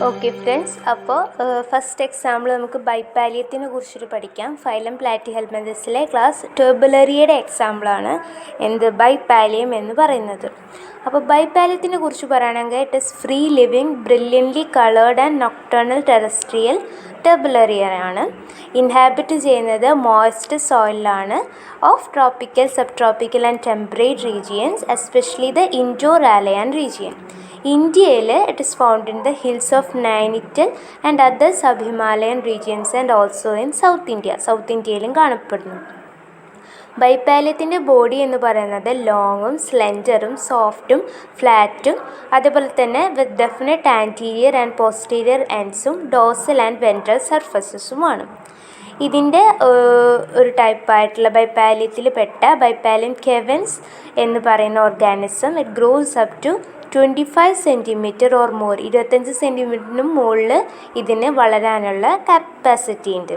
Okay friends, അപ്പോൾ first example നമുക്ക് ബൈപ്പാലിയത്തിനെ കുറിച്ചിട്ട് പഠിക്കാം. ഫൈലം പ്ലാറ്റിഹെൽമിന്തസിലെ ക്ലാസ് ടർബുലറിയയുടെ എക്സാമ്പിളാണ് ബൈപ്പാലിയം എന്ന് പറയുന്നത്. അപ്പോൾ ബൈപ്പാലിയത്തിനെ കുറിച്ച് പറയുകയാണെങ്കിൽ it is free living brilliantly coloured and nocturnal terrestrial ടർബുലറിയാണ്. ഇൻഹാബിറ്റ് ചെയ്യുന്നത് മോയ്സ്റ്റ് സോയിലാണ് of tropical, sub tropical and temperate regions, especially the Indo Malayan region. ഇന്ത്യയിൽ it is found in the hills of Nainital and other sub Himalayan regions and also in south India. South ഇന്ത്യയിലും കാണപ്പെടുന്നു. ബൈപ്പാലിയത്തിൻ്റെ body എന്ന് പറയുന്നത് ലോങ്ങും സ്ലെൻഡറും സോഫ്റ്റും ഫ്ലാറ്റും അതേപോലെ തന്നെ with definite anterior and posterior എൻഡ്സും dorsal and ventral സർഫസസുമാണ്. ഇതിൻ്റെ ഒരു ടൈപ്പായിട്ടുള്ള ബൈപ്പാലിയത്തിൽ പെട്ട ബൈപ്പാലിയം കെവൻസ് എന്ന് പറയുന്ന organism it grows up to 25 centimetre or more, 25 സെൻറ്റിമീറ്ററിനും മുകളിൽ ഇതിന് വളരാനുള്ള കപ്പാസിറ്റി ഉണ്ട്.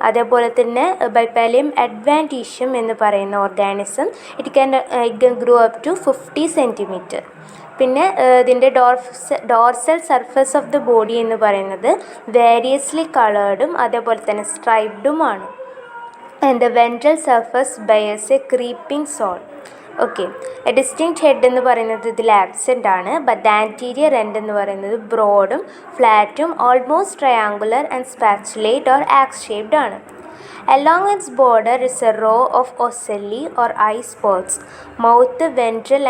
അതേപോലെ തന്നെ ബൈപ്പാലിയം അഡ്വാൻറ്റീഷ്യം എന്ന് പറയുന്ന organism it can grow up to 50 centimetre. പിന്നെ ഇതിൻ്റെ dorsal surface of the body എന്ന് പറയുന്നത് വേരിയസ്ലി കളേർഡും അതേപോലെ തന്നെ സ്ട്രൈപ്ഡുമാണ്. And the ventral surface bears a creeping sole. Okay, distinct head എന്ന് പറയുന്നത് ഇതിൽ ആബ്സെൻ്റ് ആണ്. ബട്ട് ദ ആൻറ്റീരിയർ എൻഡ് എന്ന് പറയുന്നത് ബ്രോഡും ഫ്ലാറ്റും almost triangular and spatulate or axe shaped ആണ്. Along its border is a row of ocelli or eye spots. Mouth ventral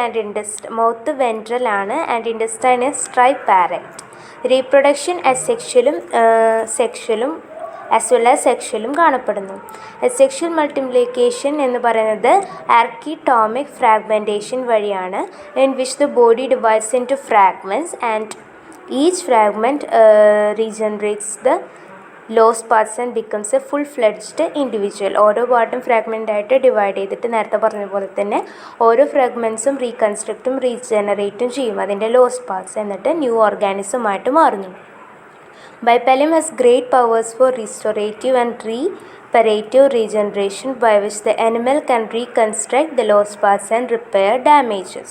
ആണ് and intestine is triparate. Reproduction asexualum sexualum as well as സെക്ഷലും കാണപ്പെടുന്നു. Sexual multiplication എന്ന് പറയുന്നത് architomic fragmentation വഴിയാണ്, in which the body divides into fragments and each fragment regenerates the lost parts and becomes a full fledged individual. ഓരോ പാർട്ടും fragment ആയിട്ട് divide ചെയ്തിട്ട് നേരത്തെ പറഞ്ഞ പോലെ തന്നെ ഓരോ ഫ്രാഗ്മെൻറ്റ്സും റീകൺസ്ട്രക്റ്റും റീജനറേറ്റും ചെയ്യും അതിൻ്റെ ലോസ്റ്റ് പാർട്സ്, എന്നിട്ട് ന്യൂ ഓർഗാനിസമായിട്ട് മാറുന്നു. Bipalium has great powers for restorative and reparative regeneration by which the animal can reconstruct the lost parts and repair damages.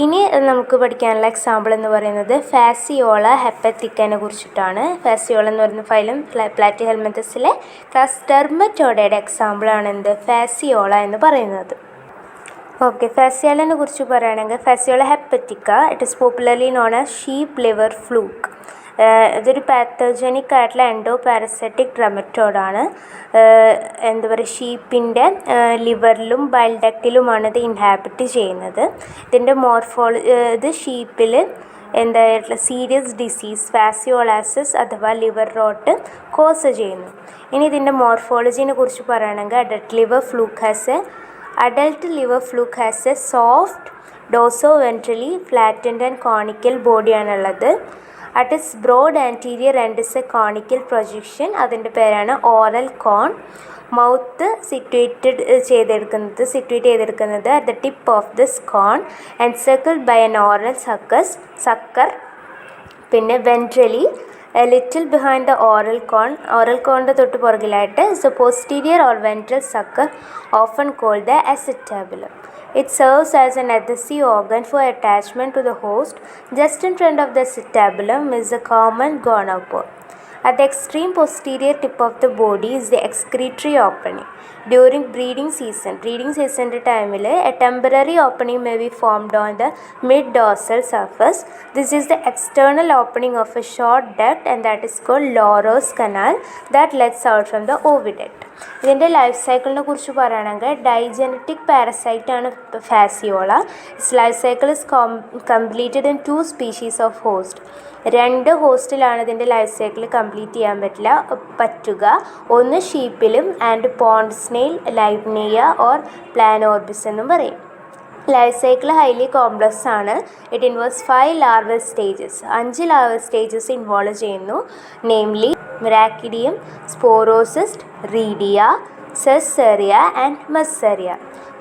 ഇനി നമുക്ക് പഠിക്കാനുള്ള എക്സാമ്പിൾ എന്ന് പറയുന്നത് ഫാസിയോള ഹെപ്പത്തിക്കനെ കുറിച്ചിട്ടാണ്. ഫാസിയോള എന്ന് പറയുന്ന ഫൈലം പ്ലാറ്റിഹെൽമിന്തസിലെ ക്ലാസ് ടെർമറ്റോഡയുടെ എക്സാമ്പിളാണ് ഫാസിയോള എന്ന് പറയുന്നത്. ഓക്കെ, ഫാസിയോളനെ കുറിച്ച് പറയുകയാണെങ്കിൽ Fasciola hepatica it is popularly known as sheep liver fluke. ഇതൊരു പാത്തോജനിക് ആയിട്ടുള്ള എൻഡോ പാരസൈറ്റിക് ട്രെമറ്റോഡാണ്. ഷീപ്പിൻ്റെ ലിവറിലും ബൈൽ ഡക്റ്റിലുമാണ് ഇത് ഇൻഹാബിറ്റ് ചെയ്യുന്നത്. ഇതിൻ്റെ ഇത് ഷീപ്പിൽ സീരിയസ് ഡിസീസ് ഫാസിയോളാസിസ് അഥവാ ലിവർ റോട്ട് കോസ് ചെയ്യുന്നു. ഇനി ഇതിൻ്റെ മോർഫോളജിനെ കുറിച്ച് പറയുകയാണെങ്കിൽ adult liver fluke has a soft dorsoventrally flattened and conical ബോഡിയാണുള്ളത്. At its broad anterior end is a conical projection, അതിൻ്റെ പേരാണ് ഓറൽ കോൺ. മൗത്ത് സിറ്റുവേറ്റ് ചെയ്തെടുക്കുന്നത് at the tip of this cone and circled by an oral sucker. പിന്നെ ventrally a little behind the oral കോണിൻ്റെ തൊട്ട് പുറകിലായിട്ട് is a posterior or ventral sucker often called the acetabulum. It serves as an adhesive organ for attachment to the host. Just in front of the acetabulum is the common gonopore. At the extreme posterior tip of the body is the excretory opening. During breeding season time a temporary opening may be formed on the mid-dorsal surface. This is the external opening of a short duct and that is called Lowrow's canal that lets out from the oviduct. ഇതിൻ്റെ life സൈക്കിളിനെ കുറിച്ച് പറയുകയാണെങ്കിൽ digenetic പാരസൈറ്റാണ് Fasciola. Its life cycle is completed in 2 species of host. 2 ഹോസ്റ്റിലാണ് ഇതിൻ്റെ life cycle complete ചെയ്യാൻ പറ്റുക. ഒന്ന് ഷീപ്പിലും and pond snail, Lymnaea or Planorbis എന്നും പറയും. ലൈഫ് സൈക്കിൾ ഹൈലി കോംപ്ലക്സ് ആണ്. It involves 5 larval stages. 5 larval stages involve ചെയ്യുന്നു. Namely miracidium, sporocyst, redia, cercaria and metacercaria.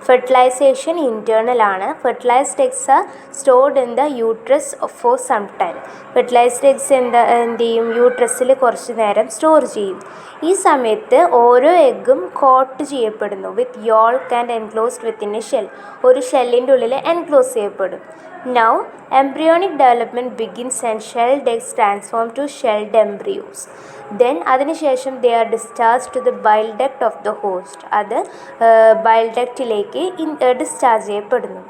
Fertilisation internal ആണ്. Fertilised eggs are stored in the uterus for some time. Fertilised eggs എന്ത് ചെയ്യും? യൂട്രസിൽ കുറച്ച് നേരം store ചെയ്യും. ഈ സമയത്ത് ഓരോ എഗ്ഗും കോട്ട് ചെയ്യപ്പെടുന്നു with yolk and enclosed within a shell. ഒരു ഷെല്ലിൻ്റെ ഉള്ളിൽ എൻക്ലോസ് ചെയ്യപ്പെടും. Now, embryonic development begins and shelled eggs transform to shelled embryos. Then അതിനുശേഷം they are discharged to the bile duct of the host. അത് bile ductലേക്ക് discharge ചെയ്യപ്പെടുന്നു.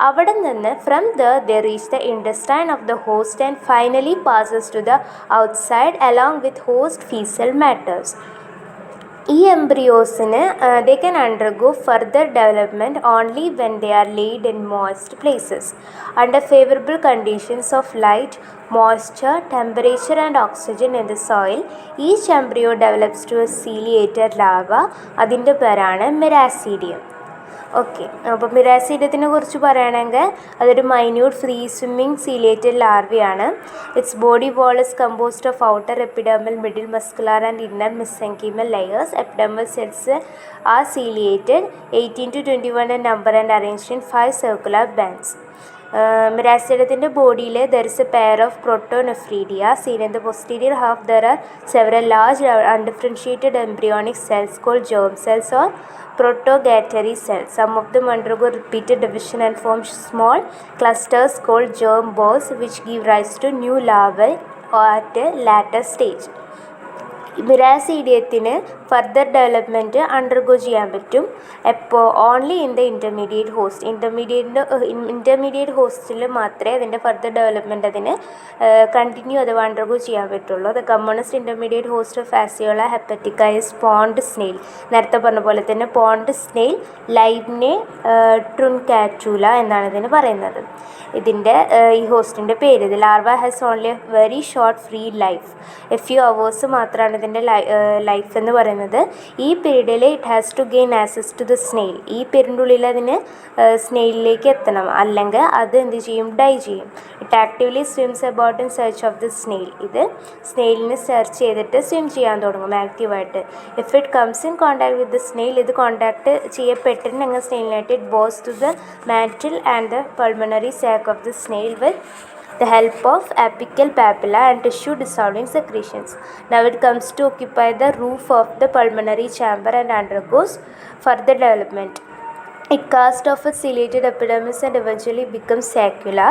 അവിടെ നിന്ന് from there they reach the intestine of the host and finally passes to the outside along with host fecal matters. ഈ എംബ്രിയോസിന് they can undergo further development only when they are laid in moist places. Under favorable conditions of light, moisture, temperature and oxygen in the soil, each embryo develops to a ciliated larva. അതിൻ്റെ പേരാണ് മിറാസിഡിയം. Okay, അപ്പോൾ മിറാസിഡിയത്തിനെ കുറിച്ച് പറയുകയാണെങ്കിൽ അതൊരു minute free swimming ciliated ലാർവയാണ്. Its body wall is composed of outer epidermal, middle muscular and inner mesenchymal layers. Epidermal cells are ciliated 18 to 21 in number and arranged in 5 circular bands. മിറാസിഡിയത്തിൻ്റെ ബോഡിയിൽ there is a pair of protonephridia seen in the posterior half. There are several large undifferentiated embryonic cells called germ cells or protogatory cells. Some of them undergo repeated division and form small clusters called germ balls which give rise to new larvae at a later stage. മിറാസിഡിയത്തിന് further development undergo ചെയ്യാൻ പറ്റും. എപ്പോൾ only in the intermediate host. Intermediate ഹോസ്റ്റിൽ മാത്രമേ അതിൻ്റെ further development അതിന് continue അഥവാ undergo ചെയ്യാൻ പറ്റുള്ളൂ. The commonest intermediate host of Fasciola hepatica is pond snail. നേരത്തെ പറഞ്ഞ പോലെ തന്നെ പോണ്ട് സ്നെയിൽ, ലൈബ്നെ ട്രുൻകാറ്റൂല എന്നാണ് ഇതിന് പറയുന്നത്. ഇതിൻ്റെ ഈ ഹോസ്റ്റിൻ്റെ പേര്. ഇത് larva has only a very short free life. A few hours മാത്രമാണ് ഇതിൻ്റെ ലൈഫ് എന്ന് പറയുന്നത്. ഈ പീരീഡിൽ it has to gain access to the snail. ഈ പീരീഡിൻ്റെ ഉള്ളിൽ അതിന് സ്നെയിലിലേക്ക് എത്തണം, അല്ലെങ്കിൽ അത് എന്ത് ചെയ്യും, ഡൈ ചെയ്യും. It actively swims about in search of the snail. ഇത് സ്നെയിലിനെ സെർച്ച് ചെയ്തിട്ട് സ്വിം ചെയ്യാൻ തുടങ്ങും ആക്റ്റീവായിട്ട്. If it comes in contact with the snail, ഇത് കോൺടാക്ട് ചെയ്യപ്പെട്ടിട്ടുണ്ടെങ്കിൽ സ്നെയിലിനായിട്ട് it bores to the mantle and the pulmonary sac of the snail with the help of apical papilla and tissue dissolving secretions. Now it comes to occupy the roof of the pulmonary chamber and undergoes further development. It casts off its ciliated epidermis and eventually becomes saccular.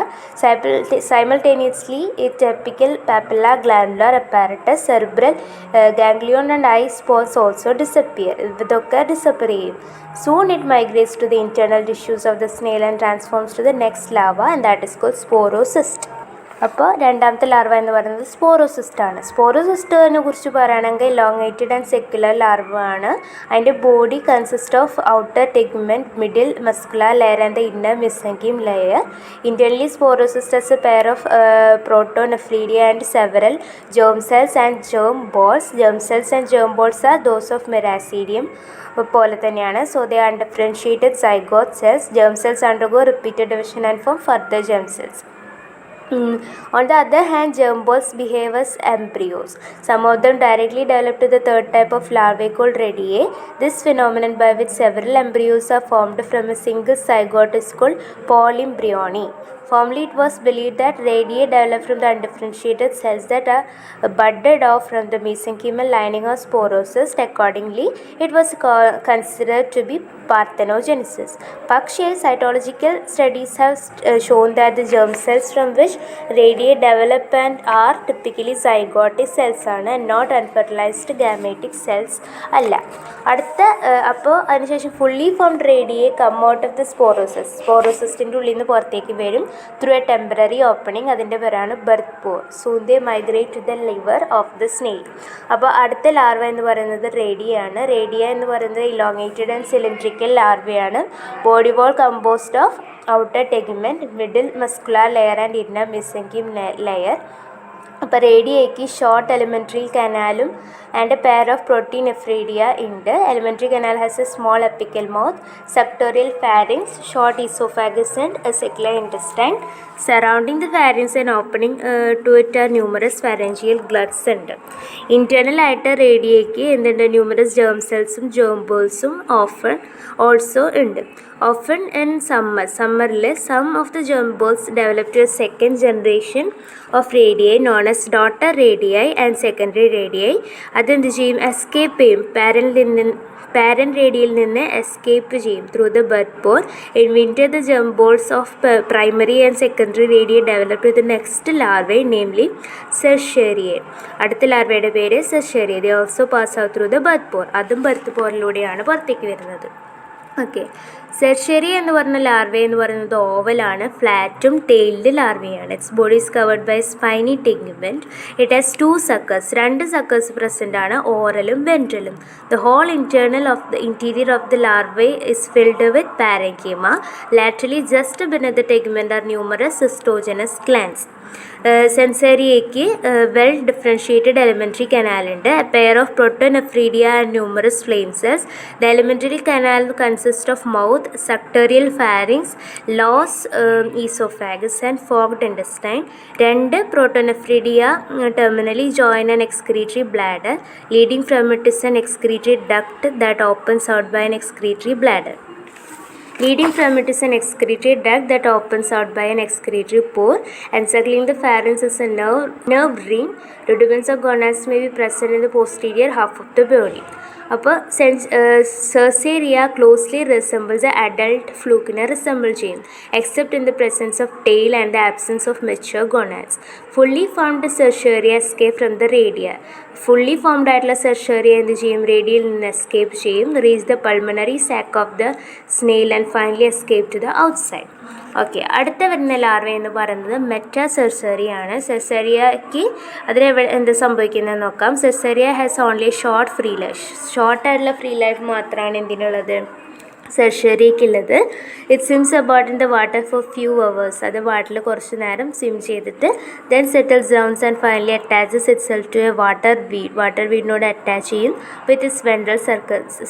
Simultaneously, its apical papilla, glandular apparatus, cerebral ganglion and eye spots also disappear. ഇതൊക്കെ disappear ചെയ്യും. Soon it migrates to the internal tissues of the snail and transforms to the next larva, and that is called sporocyst. അപ്പോൾ രണ്ടാമത്തെ larva എന്ന് പറയുന്നത് സ്പോറോസിസ്റ്റാണ്. സ്പോറോസിസ്റ്റിനെ കുറിച്ച് പറയുകയാണെങ്കിൽ elongated and secular larva ആണ്. അതിൻ്റെ body consist of outer tegument, middle muscular layer and the inner mesenchyme layer. Internally sporocyst has a pair of protonephridia and several germ cells and germ balls. Germ cells and germ balls are those of Miracidium പോലെ തന്നെയാണ്. So they are undifferentiated zygote cells. Germ cells undergo repeated division and form further germ cells. On the other hand, germ balls behave as embryos. Some of them directly develop to the third type of larvae called radiae. This phenomenon by which several embryos are formed from a single zygote is called polyembryony. Formerly, it was believed that radiae develop from the undifferentiated cells that are budded off from the mesenchymal lining of sporocyst. Accordingly, it was considered to be parthenogenesis. പക്ഷേ cytological studies have shown that the germ cells from which radiae develop and are typically zygotic cells ആണ്, and not unfertilized gametic cells അല്ല. അടുത്ത അപ്പോൾ അതിനുശേഷം fully formed rediae come out of the sporocyst. സ്പോറോസിസ്റ്റിൻ്റെ ഉള്ളിൽ നിന്ന് പുറത്തേക്ക് വരും ത്രൂ എ ടെമ്പററി ഓപ്പണിംഗ്. അതിൻ്റെ പേരാണ് birth pore. Soon they migrate to the liver of the snail. അപ്പോൾ അടുത്ത ലാർവ എന്ന് പറയുന്നത് റേഡിയാണ്. റേഡിയ എന്ന് പറയുന്നത് ഇലോങ്ങേറ്റഡ് ആൻഡ് സിലിണ്ട്രിക്കൽ ലാർവയാണ്. Body wall composed of outer tegument, middle muscular layer and inner mesenchyme layer. അപ്പോൾ റേഡിയയ്ക്ക് ഷോർട്ട് എലിമെൻ്ററി കനാലും and a pair of protonephridia ഉണ്ട്. Elementary canal has a small apical mouth, suctorial pharynx, short esophagus and a circular intestine. Surrounding the pharynx and opening to it are numerous pharyngeal gluts ഉണ്ട്. Internal ആയിട്ട് റേഡിയയ്ക്ക് എന്തുണ്ട്, numerous germ സെൽസും germ ബോൾസും often also ഉണ്ട്. Often in summerൽ some of the germ balls develop to a second generation of radiae known as daughter റേഡിയായി and secondary റേഡിയായി. അതെന്ത് ചെയ്യും? എസ്കേപ്പ് ചെയ്യും. പാരന്റ് റേഡിയയിൽ നിന്ന് എസ്കേപ്പ് ചെയ്യും through the birth pore. In winter the germ balls of primary and secondary redia develop the next larvae namely cercariae. അടുത്ത ലാർവയുടെ പേര് cercaria. They also pass out through the birth pore. അതും birth പോറിലൂടെയാണ് പുറത്തേക്ക് വരുന്നത്. Okay, സെർഷേറിയ എന്ന് പറഞ്ഞ larva എന്ന് പറയുന്നത് ഓവലാണ്, ഫ്ലാറ്റും ടെയിൽഡ് ലാർവയാണ്. Its body is covered by spiny tegument. It has 2 suckers. 2 suckers present ആണ്, ഓറലും വെൻട്രലും. The whole interior of the larva is filled with parenchyma. Laterally just beneath the tegument are numerous cystogenous glands. സെൻസേറിയയ്ക്ക് well differentiated alimentary കനാലുണ്ട്. A pair of protonephridia and numerous flame cells. The alimentary canal consist of mouth, suctorial pharynx, ലോസ് oesophagus and forked intestine. 2 protonephridia terminally join an excretory bladder. Leading from it is an excretory duct that opens out by an excretory bladder. Leading from it is an excretory duct that opens out by an excretory pore. Encircling the pharynx is a nerve ring. Rudiments of gonads may be present in the posterior half of the body. അപ്പോൾ cercaria closely resembles a adult ഫ്ലൂക്കിനെ resemble ചെയ്യും, except in the presence of tail and the absence of mature gonads. Fully formed cercaria escape from the redia. Fully formed ആയിട്ടുള്ള cercaria എന്ത് ചെയ്യും? റേഡിയയിൽ നിന്ന് escape ചെയ്യും, reach the pulmonary sac of the snail and finally escape to the outside. Okay, അടുത്ത വരുന്ന larva എന്ന് പറയുന്നത് മെറ്റാസെർസേറിയ ആണ്. സെർസേറിയയ്ക്ക് എന്ത് സംഭവിക്കുന്നത് നോക്കാം. Cercaria has only short free life. ഷോർട്ടായിട്ടുള്ള ഫ്രീ ലൈഫ് മാത്രമാണ് എന്തിനുള്ളത്? സെർഷേറിയയ്ക്കുള്ളത്. It swims about in the water for few hours. അത് വാട്ടറിൽ കുറച്ച് നേരം സ്വിം ചെയ്തിട്ട് then settles downs and finally attaches itself to a water weed. Water വീഡിനോട് അറ്റാച്ച് ചെയ്യും വിത്ത് ഇറ്റ്സ് വെൻട്രൽ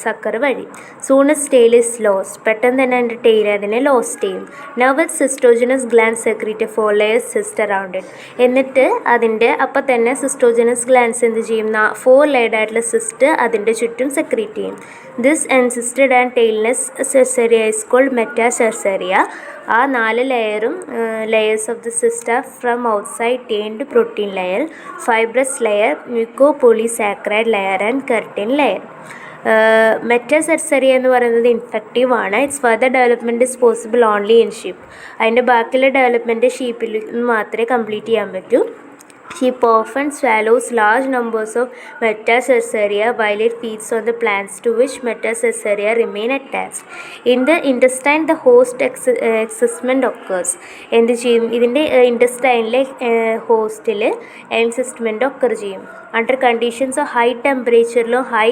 സക്കർ വഴി. Soon as tail is lost. പെട്ടെന്ന് തന്നെ അതിൻ്റെ ടെയിൽ അതിനെ ലോസ്റ്റ് ചെയ്യും. Now with cystogenous glands secrete 4 layers cyst around it. എന്നിട്ട് അതിൻ്റെ അപ്പം തന്നെ സിസ്റ്റോജനസ് ഗ്ലാൻസ് എന്ത് ചെയ്യും? 4 layered ആയിട്ടുള്ള സിസ്റ്റ് അതിൻ്റെ ചുറ്റും സെക്രീറ്റ് ചെയ്യും. This encysted and tailless cercaria is called metacercaria. ആ 4 layers of the cyst from outside turned protein layer, fibrous layer, mucopolysaccharide layer and keratin layer. Metacercaria എന്ന് പറയുന്നത് ഇൻഫെക്റ്റീവ് ആണ്. Its further development is possible only in sheep. അതിൻ്റെ ബാക്കിയുള്ള development ഷീപ്പിൽ മാത്രമേ complete ചെയ്യാൻ പറ്റൂ. Sheep often swallows large numbers of Metacersaria while it feeds on the plants to which Metacersaria remain attached. In the intestine, the host encystment occurs. എന്ത് ചെയ്യും? ഇതിൻ്റെ ഇൻറ്റസ്റ്റൈനിലെ ഹോസ്റ്റിൽ എൻസിസ്റ്റ്മെൻറ്റ് ഒക്കർ ചെയ്യും. അണ്ടർ കണ്ടീഷൻസ് ഓഫ് ഹൈ ടെമ്പറേച്ചറിലും high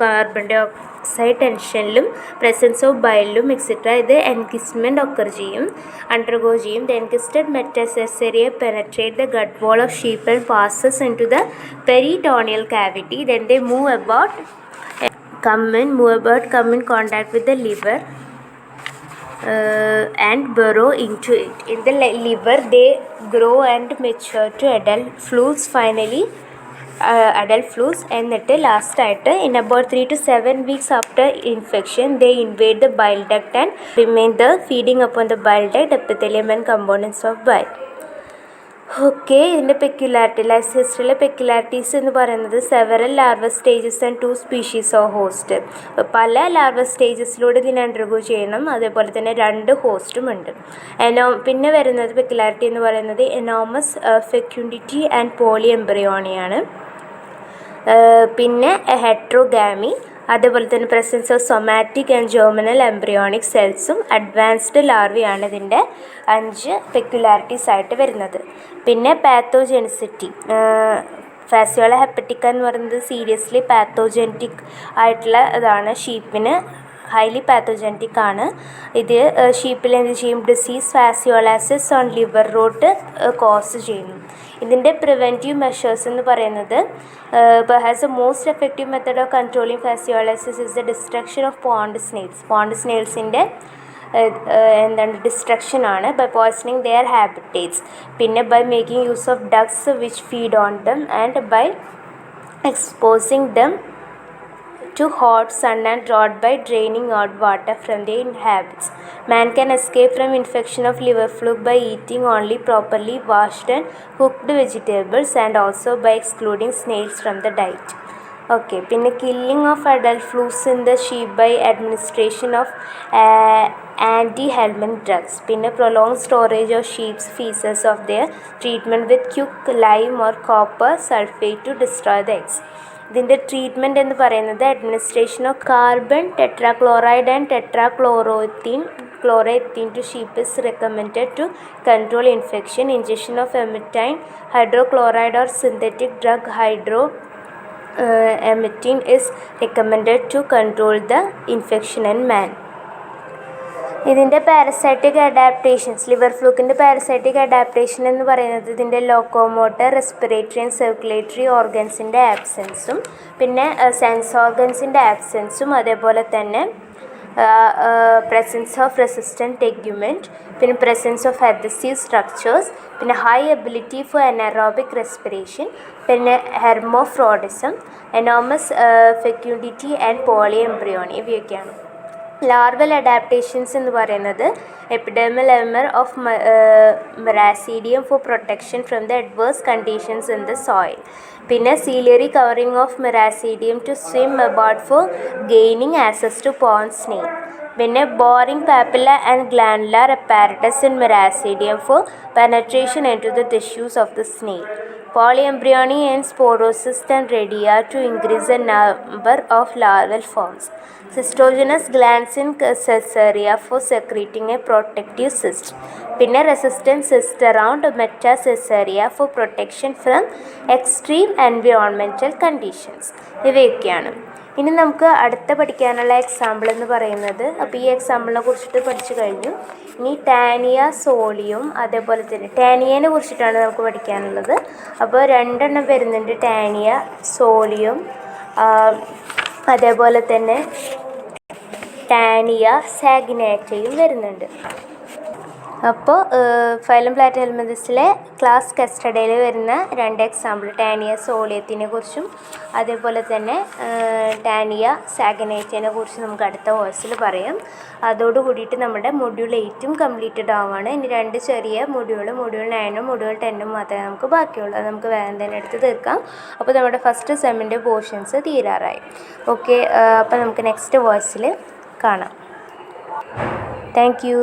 carbon dioxide ടെൻഷനിലും presence of ബയലിലും etcetera ഇത് എൻകിസ്റ്റ്മെൻറ്റ് ഒക്കർ ചെയ്യും, അണ്ടർഗോ ചെയ്യും. The encysted metacercaria penetrate the gut wall of sheep and passes into the peritoneal cavity. Then they come in contact with the liver and burrow into it. In the liver they grow and mature to adult flutes. Finally adult flutes, എന്നിട്ട് last ആയിട്ട് in about 3 to 7 weeks after infection they invade the bile duct and remain there, feeding upon the bile duct, epithelium and components of bile. Okay, ഇതിൻ്റെ peculiarity, life ഹിസ്റ്ററിയിലെ peculiarities എന്ന് പറയുന്നത് several larva stages and 2 species of host. പല larva സ്റ്റേജസിലൂടെ ഇതിനെ undergo ചെയ്യണം, അതേപോലെ തന്നെ 2 ഹോസ്റ്റും ഉണ്ട്. പിന്നെ വരുന്നത് പെക്യുലാരിറ്റി എന്ന് പറയുന്നത് എനോമസ് ഫെക്യുണ്ടിറ്റി ആൻഡ് പോളി എംബ്രിയോണിയാണ്. പിന്നെ ഹെട്രോഗാമി, അതേപോലെ തന്നെ presence of somatic and germinal embryonic സെൽസും അഡ്വാൻസ്ഡ് ലാർവയാണ് ഇതിൻ്റെ 5 പെക്യുലാരിറ്റീസ് ആയിട്ട് വരുന്നത്. പിന്നെ പാത്തോജെനിസിറ്റി, ഫാസിയോള ഹെപ്പറ്റിക്ക എന്ന് പറയുന്നത് സീരിയസ്ലി പാത്തോജെനിറ്റിക് ആയിട്ടുള്ള ഇതാണ്. ഷീപ്പിന് ഹൈലി പാത്തോജെനിറ്റിക് ആണ്. ഇത് ഷീപ്പിൽ എന്ത് ചെയ്യും? Disease fascioliasis on liver rot cause ചെയ്യുന്നു. ഇതിൻ്റെ പ്രിവെൻറ്റീവ് മെഷേഴ്സ് എന്ന് പറയുന്നത് perhaps the most effective method of controlling fasciolasis is the destruction of pond snails. Pond snailsൻ്റെ എന്താണ് ഡിസ്ട്രക്ഷൻ ആണ്, ബൈ പോയ്സണിങ് ദെയർ ഹാബിറ്റേറ്റ്സ്. പിന്നെ by making use of ducks which feed on them and by exposing them to hot sun and rot by draining out water from their inhabits. Man can escape from infection of liver fluke by eating only properly washed and cooked vegetables and also by excluding snails from the diet. Okay, പിന്നെ killing of adult flukes in the sheep by administration of anti-helminth drugs. പിന്നെ prolonged storage of sheep's feces of their treatment with cuc, lime or copper sulfate to destroy the eggs. ഇതിൻ്റെ treatment എന്ന് പറയുന്നത് administration of carbon tetrachloride and tetrachloroethene to sheep is recommended to control infection. Injection of emetine hydrochloride or synthetic drug hydroemetine is recommended to control the infection in man. ഇതിൻ്റെ parasitic adaptations, liver ഫ്ലൂക്കിൻ്റെ parasitic adaptation എന്ന് പറയുന്നത് ഇതിൻ്റെ locomotor, respiratory and circulatory ഓർഗൻസിൻ്റെ ആബ്സെൻസും പിന്നെ sense ഓർഗൻസിൻ്റെ ആബ്സെൻസും അതേപോലെ തന്നെ presence of resistant tegument, പിന്നെ presence of adhesive structures, പിന്നെ high ability for anaerobic respiration, പിന്നെ hermaphroditism, enormous fecundity and polyembryony. ഇവയൊക്കെയാണ്. ലാർവൽ അഡാപ്റ്റേഷൻസ് എന്ന് പറയുന്നത് epidermal armour of miracidium for protection from the adverse conditions in the soil. പിന്നെ ciliary covering of miracidium to swim about for gaining access to pond snail. പിന്നെ boring papilla and glandular apparatus in miracidium for penetration into the tissues of the snail. Polyembryony and sporocyst and redia to increase the number of larval forms. Cystogenous glands in caesarea for secreting a protective cyst. പിന്നെ resistant cyst around metacaesarea for protection from extreme environmental conditions. ഇവയൊക്കെയാണ്. ഇനി നമുക്ക് അടുത്ത പഠിക്കാനുള്ള example എന്ന് പറയുന്നത്, അപ്പോൾ ഈ എക്സാമ്പിളിനെ കുറിച്ചിട്ട് പഠിച്ചു കഴിഞ്ഞു. ഇനി ടാനിയ സോളിയും അതേപോലെ തന്നെ ടാനിയനെ കുറിച്ചിട്ടാണ് നമുക്ക് പഠിക്കാനുള്ളത്. അപ്പോൾ രണ്ടെണ്ണം വരുന്നുണ്ട്, ടാനിയ സോളിയും അതേപോലെ തന്നെ ടാനിയ സാഗിനാറ്റയും വരുന്നുണ്ട്. അപ്പോൾ ഫൈലം പ്ലാറ്റിഹെൽമിന്ഥസിലെ ക്ലാസ് കസ്റ്റഡിയിൽ വരുന്ന രണ്ട് എക്സാമ്പിൾ, ടാനിയ സോളിയത്തിനെ കുറിച്ചും അതേപോലെ തന്നെ ടാനിയ സാഗിനേറ്റിനെ കുറിച്ചും നമുക്ക് അടുത്ത കോഴ്സിൽ പറയാം. അതോട് കൂടിയിട്ട് നമ്മുടെ മൊഡ്യൂൾ 8 കംപ്ലീറ്റഡ് ആവുകയാണ്. ഇനി രണ്ട് ചെറിയ മൊഡ്യൂൾ 9ഉം മൊഡ്യൂൾ 10ഉം മാത്രമേ നമുക്ക് ബാക്കിയുള്ളൂ. അത് നമുക്ക് വേഗം തന്നെ എടുത്ത് തീർക്കാം. അപ്പോൾ നമ്മുടെ ഫസ്റ്റ് സെമ്മിൻ്റെ പോർഷൻസ് തീരാറായി. ഓക്കെ, അപ്പോൾ നമുക്ക് നെക്സ്റ്റ് കോഴ്സിൽ കാണാം. Thank you.